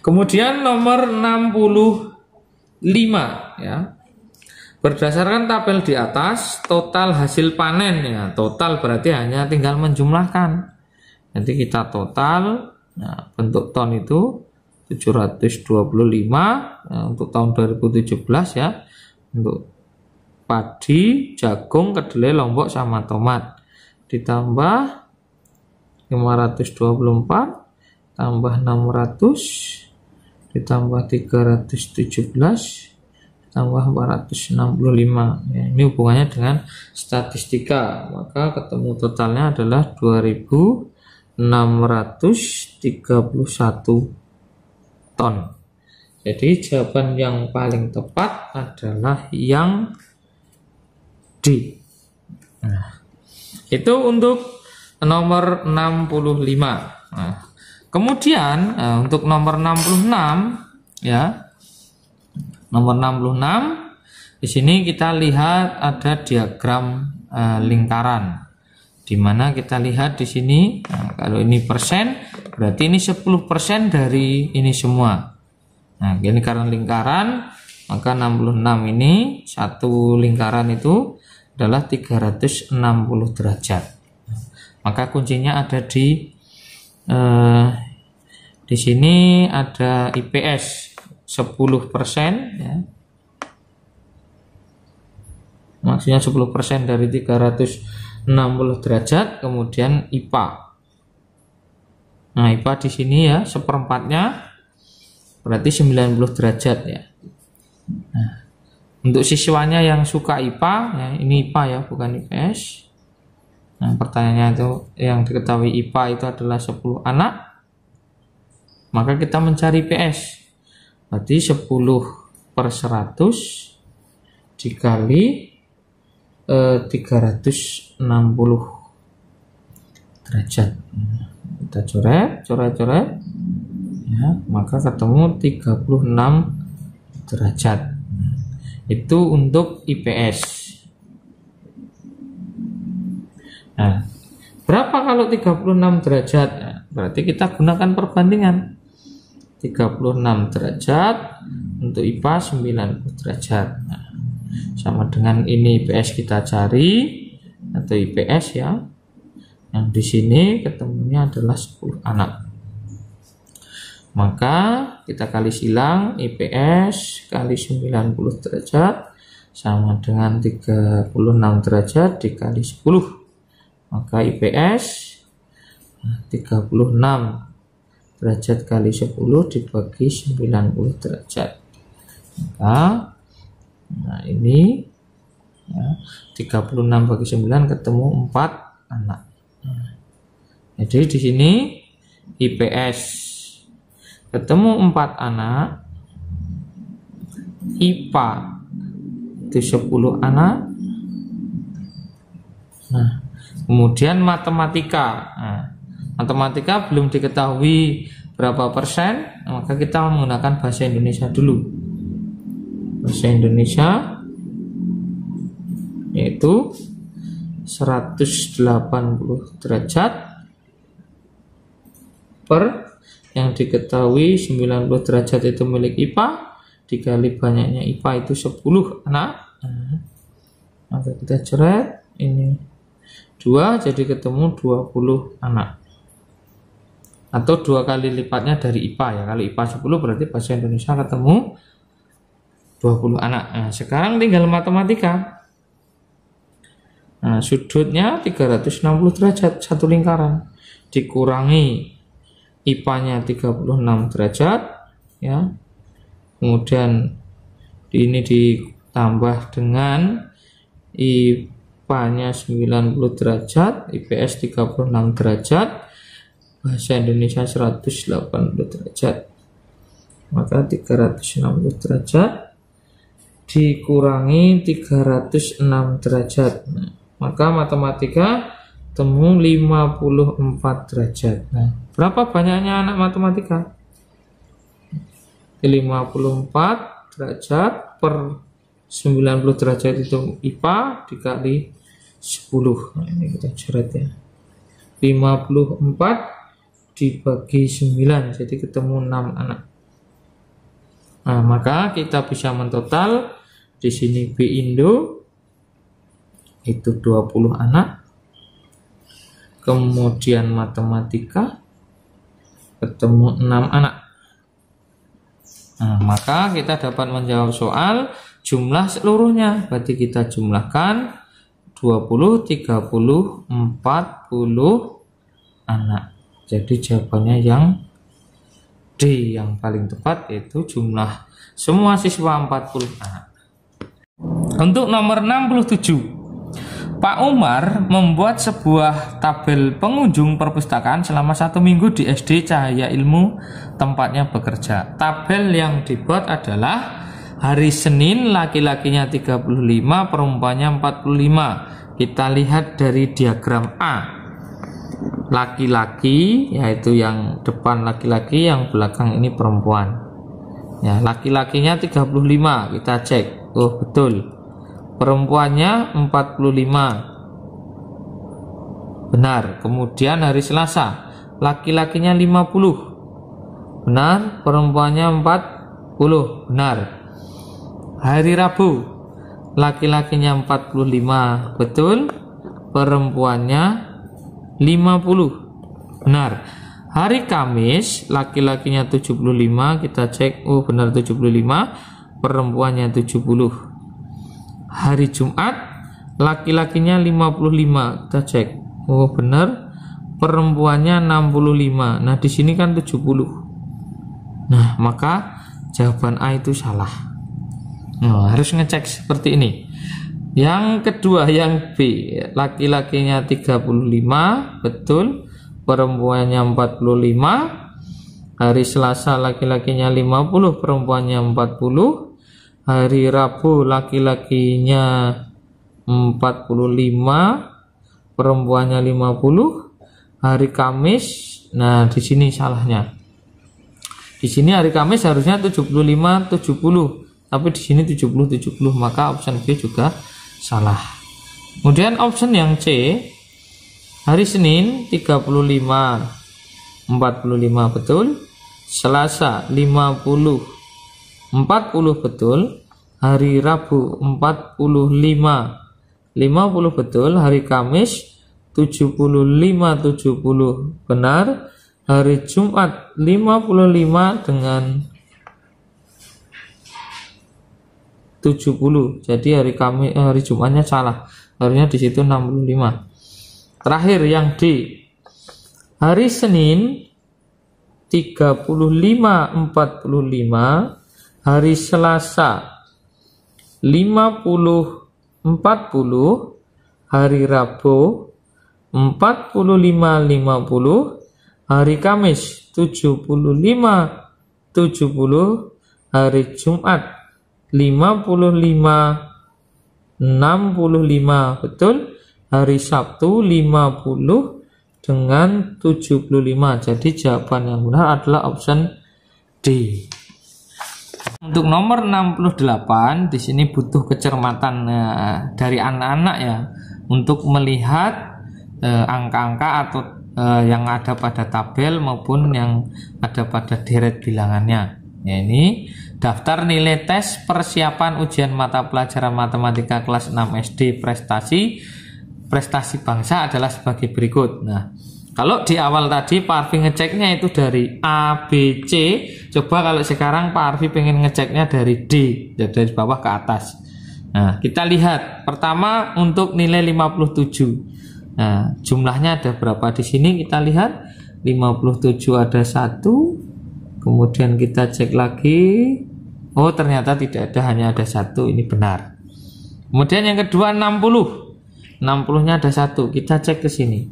Kemudian nomor 65 ya. Berdasarkan tabel di atas, total hasil panen ya. Total berarti hanya tinggal menjumlahkan. Nanti kita total, nah, bentuk ton itu 725 ya, untuk tahun 2017 ya. Untuk padi, jagung, kedelai, lombok sama tomat. Ditambah 524 tambah 600 ditambah 317 tambah 465 ya, ini hubungannya dengan statistika, maka ketemu totalnya adalah 2631 ton. Jadi jawaban yang paling tepat adalah yang D. Nah, itu untuk nomor 65. Nah, kemudian untuk nomor 66 ya. Nomor 66 di sini kita lihat ada diagram lingkaran, di mana kita lihat di sini kalau ini persen berarti ini 10% dari ini semua. Nah, ini karena lingkaran, maka 66 ini satu lingkaran itu adalah 360 derajat. Maka kuncinya ada di sini ada IPS 10% ya. Maksudnya 10% dari 360 derajat, kemudian IPA. Nah, IPA di sini ya seperempatnya berarti 90 derajat ya. Nah, untuk siswanya yang suka IPA ya, ini IPA ya, bukan IPS. Nah, pertanyaannya itu yang diketahui IPA itu adalah 10 anak. Maka kita mencari IPS. Berarti 10/100 dikali 360 derajat. Kita coret ya, maka ketemu 36 derajat. Itu untuk IPS. Nah, berapa kalau 36 derajat? Nah, berarti kita gunakan perbandingan. 36 derajat untuk IPA 90 derajat. Nah, sama dengan ini IPS kita cari atau IPS ya. Yang di sini ketemunya adalah 10 anak. Maka kita kali silang IPS kali 90 derajat sama dengan 36 derajat dikali 10. Maka IPS 36 derajat kali 10 dibagi 90 derajat. Maka nah ini ya, 36 bagi 9 ketemu 4 anak. Nah, jadi di sini IPS ketemu 4 anak, IPA itu 10 anak. Nah, kemudian matematika. Nah, matematika belum diketahui berapa persen, maka kita menggunakan bahasa Indonesia dulu. Bahasa Indonesia yaitu 180 derajat per yang diketahui 90 derajat itu milik IPA dikali banyaknya IPA itu 10 anak. Maka kita coret ini 2 jadi ketemu 20 anak. Atau 2 kali lipatnya dari IPA ya. Kalau IPA 10 berarti bahasa Indonesia ketemu 20 anak. Nah, sekarang tinggal matematika. Nah, sudutnya 360 derajat satu lingkaran dikurangi IPA-nya 36 derajat ya. Kemudian ini ditambah dengan IPA-nya 90 derajat, IPS 36 derajat, bahasa Indonesia 180 derajat. Maka 360 derajat dikurangi 306 derajat. Nah, maka matematika temu 54 derajat. Nah, berapa banyaknya anak matematika? 54 derajat per 90 derajat itu IPA dikali 10. Nah, ini kita coret ya. 54 dibagi 9 jadi ketemu 6 anak. Nah, maka kita bisa mentotal di sini B Indo itu 20 anak. Kemudian matematika ketemu 6 anak. Nah, maka kita dapat menjawab soal jumlah seluruhnya. Berarti kita jumlahkan 20, 30, 40 anak. Jadi jawabannya yang D yang paling tepat, yaitu jumlah semua siswa 40 anak. Untuk nomor 67, Pak Umar membuat sebuah tabel pengunjung perpustakaan selama 1 minggu di SD Cahaya Ilmu tempatnya bekerja. Tabel yang dibuat adalah hari Senin laki-lakinya 35, perempuannya 45. Kita lihat dari diagram A. Laki-laki, yaitu yang depan laki-laki, yang belakang ini perempuan. Ya, laki-lakinya 35, kita cek. Oh, betul. Perempuannya 45. Benar. Kemudian hari Selasa, laki-lakinya 50. Benar. Perempuannya 40. Benar. Hari Rabu, laki-lakinya 45. Betul. Perempuannya 50. Benar. Hari Kamis, laki-lakinya 75, kita cek. Oh, benar 75. Perempuannya 70. Hari Jumat, laki-lakinya 55, kita cek. Oh, benar. Perempuannya 65. Nah, di sini kan 70. Nah, maka jawaban A itu salah. Nah, harus ngecek seperti ini. Yang kedua, yang B, laki-lakinya 35, betul. Perempuannya 45. Hari Selasa, laki-lakinya 50, perempuannya 40. Hari Rabu, laki-lakinya 45, perempuannya 50. Hari Kamis, nah di sini salahnya. Di sini hari Kamis harusnya 75 70, tapi di sini 70 70, maka option B juga salah. Kemudian option yang C, hari Senin 35 45 betul. Selasa 50 40 betul. Hari Rabu 45 50 betul. Hari Kamis 75 70 benar. Hari Jumat 55 dengan 70. Jadi hari Jumatnya salah. Harusnya di situ 65. Terakhir yang D. Hari Senin 35 45. Hari Selasa 50 40. Hari Rabu 45 50. Hari Kamis 75 70. Hari Jumat 55 65 betul. Hari Sabtu 50 dengan 75. Jadi jawaban yang benar adalah option D. Untuk nomor 68, di sini butuh kecermatan dari anak-anak ya, untuk melihat angka-angka atau yang ada pada tabel maupun yang ada pada deret bilangannya. Ya, ini daftar nilai tes persiapan ujian mata pelajaran matematika kelas 6 SD prestasi bangsa adalah sebagai berikut. Nah, kalau di awal tadi Pak Arfi ngeceknya itu dari A, B, C. Coba kalau sekarang Pak Arfi pengen ngeceknya dari D, dari bawah ke atas. Nah, kita lihat. Pertama untuk nilai 57. Nah, jumlahnya ada berapa di sini? Kita lihat 57 ada 1. Kemudian kita cek lagi. Oh, ternyata tidak ada, hanya ada 1. Ini benar. Kemudian yang kedua 60. 60-nya ada 1. Kita cek ke sini.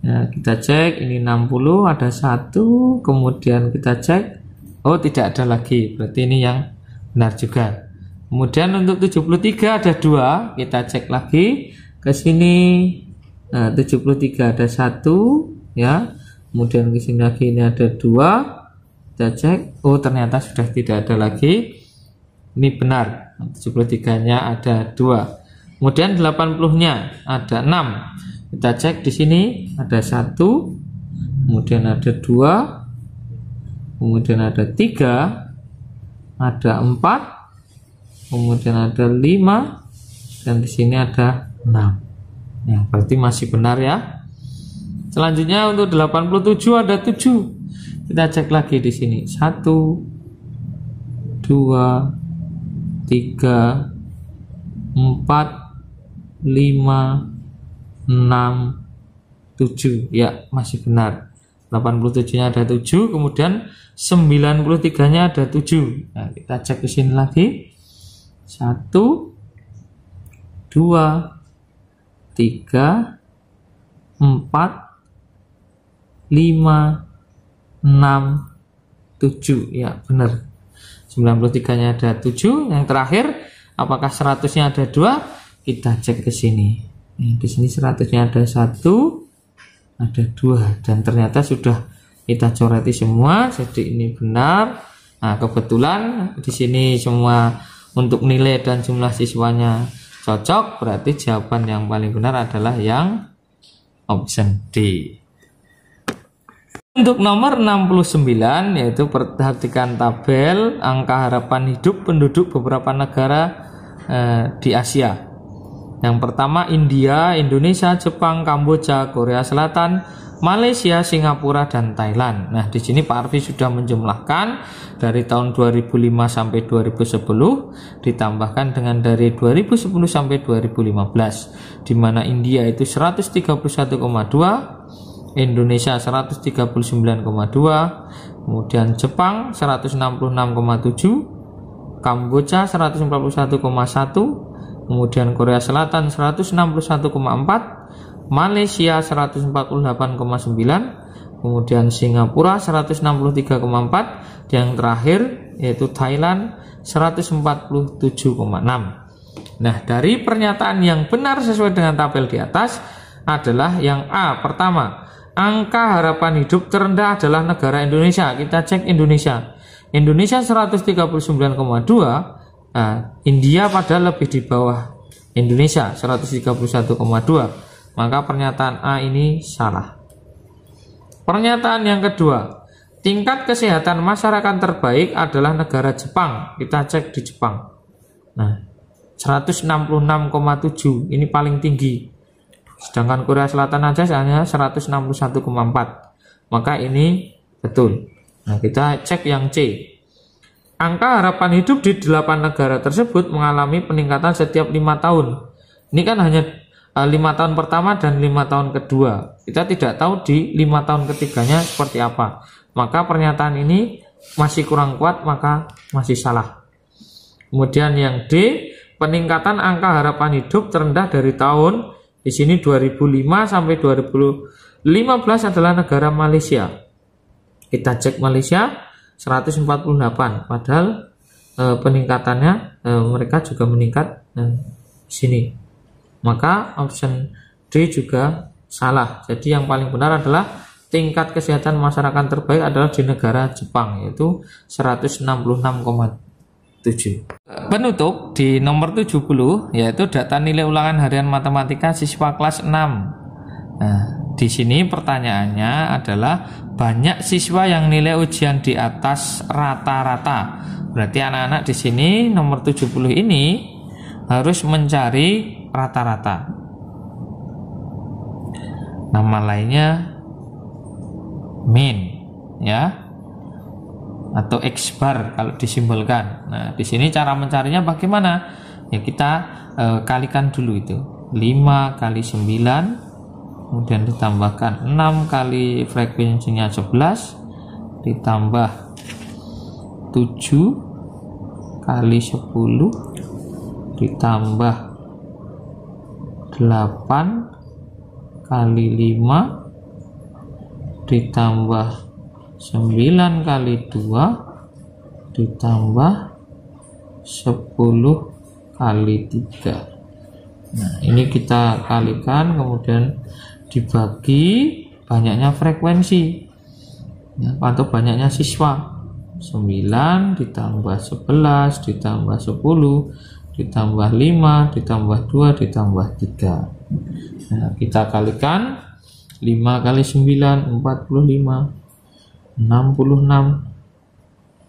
Nah, kita cek ini 60 ada 1. Kemudian kita cek. Oh, tidak ada lagi. Berarti ini yang benar juga. Kemudian untuk 73 ada 2. Kita cek lagi ke sini. Nah, 73 ada 1 ya. Kemudian ke sini lagi ini ada 2. Kita cek. Oh, ternyata sudah tidak ada lagi. Ini benar. 73-nya ada 2. Kemudian 80-nya ada 6. Kita cek di sini ada 1. Kemudian ada 2. Kemudian ada 3. ada 4, kemudian ada 5, dan di sini ada 6. Ya, berarti masih benar ya. Selanjutnya untuk 87 ada 7. Kita cek lagi di sini. 1 2 3 4 5 6 7. Ya, masih benar. 87-nya ada 7, kemudian 93-nya ada 7. Nah, kita cek di sini lagi. 1 2 3 4 5 6 7. Ya, benar. 93-nya ada 7. Yang terakhir, apakah 100-nya ada 2? Kita cek ke sini. Di sini 100-nya ada 1, ada 2, dan ternyata sudah kita coreti semua. Jadi ini benar. Nah, kebetulan di sini semua untuk nilai dan jumlah siswanya cocok, berarti jawaban yang paling benar adalah yang option D. Untuk nomor 69, yaitu perhatikan tabel angka harapan hidup penduduk beberapa negara di Asia. Yang pertama India, Indonesia, Jepang, Kamboja, Korea Selatan, Malaysia, Singapura, dan Thailand. Nah, di sini Pak Arfi sudah menjumlahkan dari tahun 2005 sampai 2010, ditambahkan dengan dari 2010 sampai 2015, di mana India itu 131,2, Indonesia 139,2, kemudian Jepang 166,7, Kamboja 141,1, kemudian Korea Selatan 161,4, Malaysia 148,9, kemudian Singapura 163,4, yang terakhir yaitu Thailand 147,6. Nah, dari pernyataan yang benar sesuai dengan tabel di atas adalah yang A. Pertama, angka harapan hidup terendah adalah negara Indonesia. Kita cek Indonesia. Indonesia 139,2. Nah, India padahal lebih di bawah Indonesia 131,2. Maka pernyataan A ini salah. Pernyataan yang kedua, tingkat kesehatan masyarakat terbaik adalah negara Jepang. Kita cek di Jepang. Nah, 166,7 ini paling tinggi. Sedangkan Korea Selatan aja hanya 161,4. Maka ini betul. Nah, kita cek yang C. Angka harapan hidup di 8 negara tersebut mengalami peningkatan setiap 5 tahun. Ini kan hanya 5 tahun pertama dan 5 tahun kedua. Kita tidak tahu di 5 tahun ketiganya seperti apa. Maka pernyataan ini masih kurang kuat, maka masih salah. Kemudian yang D, peningkatan angka harapan hidup terendah dari tahun, di sini 2005 sampai 2015 adalah negara Malaysia. Kita cek Malaysia 148, padahal peningkatannya mereka juga meningkat di sini. Maka option D juga salah. Jadi yang paling benar adalah tingkat kesehatan masyarakat terbaik adalah di negara Jepang, yaitu 166,7. Penutup di nomor 70 yaitu data nilai ulangan harian matematika siswa kelas 6. Nah, di sini pertanyaannya adalah banyak siswa yang nilai ujian di atas rata-rata. Berarti anak-anak di sini nomor 70 ini harus mencari rata-rata. Nama lainnya mean, ya, atau X bar kalau disimbolkan. Nah, di sini cara mencarinya bagaimana? Ya, kita kalikan dulu itu. 5 kali 9, kemudian ditambahkan 6 kali frekuensinya 11, ditambah 7 kali 10, ditambah 8 kali 5, ditambah 9 kali 2, ditambah 10 kali 3. Nah, ini kita kalikan, kemudian dibagi banyaknya frekuensi, ya, atau banyaknya siswa. 9 ditambah 11 ditambah 10 ditambah 5 ditambah 2 ditambah 3. Nah, kita kalikan 5 kali 9 45, 66,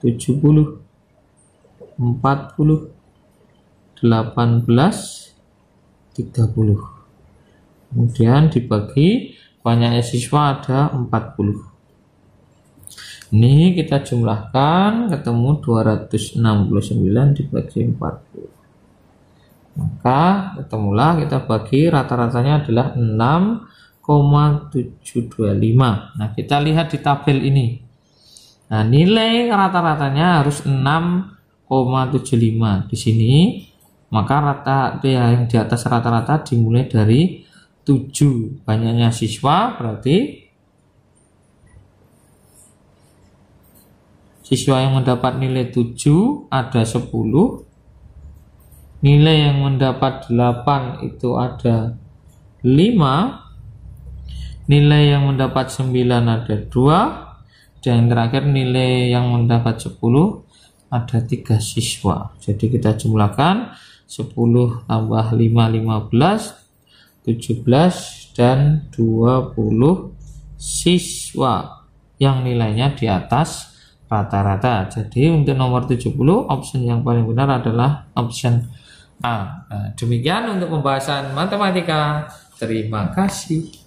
70, 40, 18, 30. Kemudian dibagi banyaknya siswa ada 40. Ini kita jumlahkan ketemu 269 dibagi 40. Maka ketemulah kita bagi rata-ratanya adalah 6,725. Nah, kita lihat di tabel ini. Nah, nilai rata-ratanya harus 6,75 di sini. Maka rata yang di atas rata-rata dimulai dari 7. Banyaknya siswa berarti siswa yang mendapat nilai 7 ada 10. Nilai yang mendapat 8 itu ada 5. Nilai yang mendapat 9 ada 2. Dan yang terakhir nilai yang mendapat 10 ada 3 siswa. Jadi kita jumlahkan 10 tambah 5, 15, 17 dan 20 siswa yang nilainya di atas rata-rata. Jadi untuk nomor 70 option yang paling benar adalah option A. Nah, demikian untuk pembahasan matematika. Terima kasih.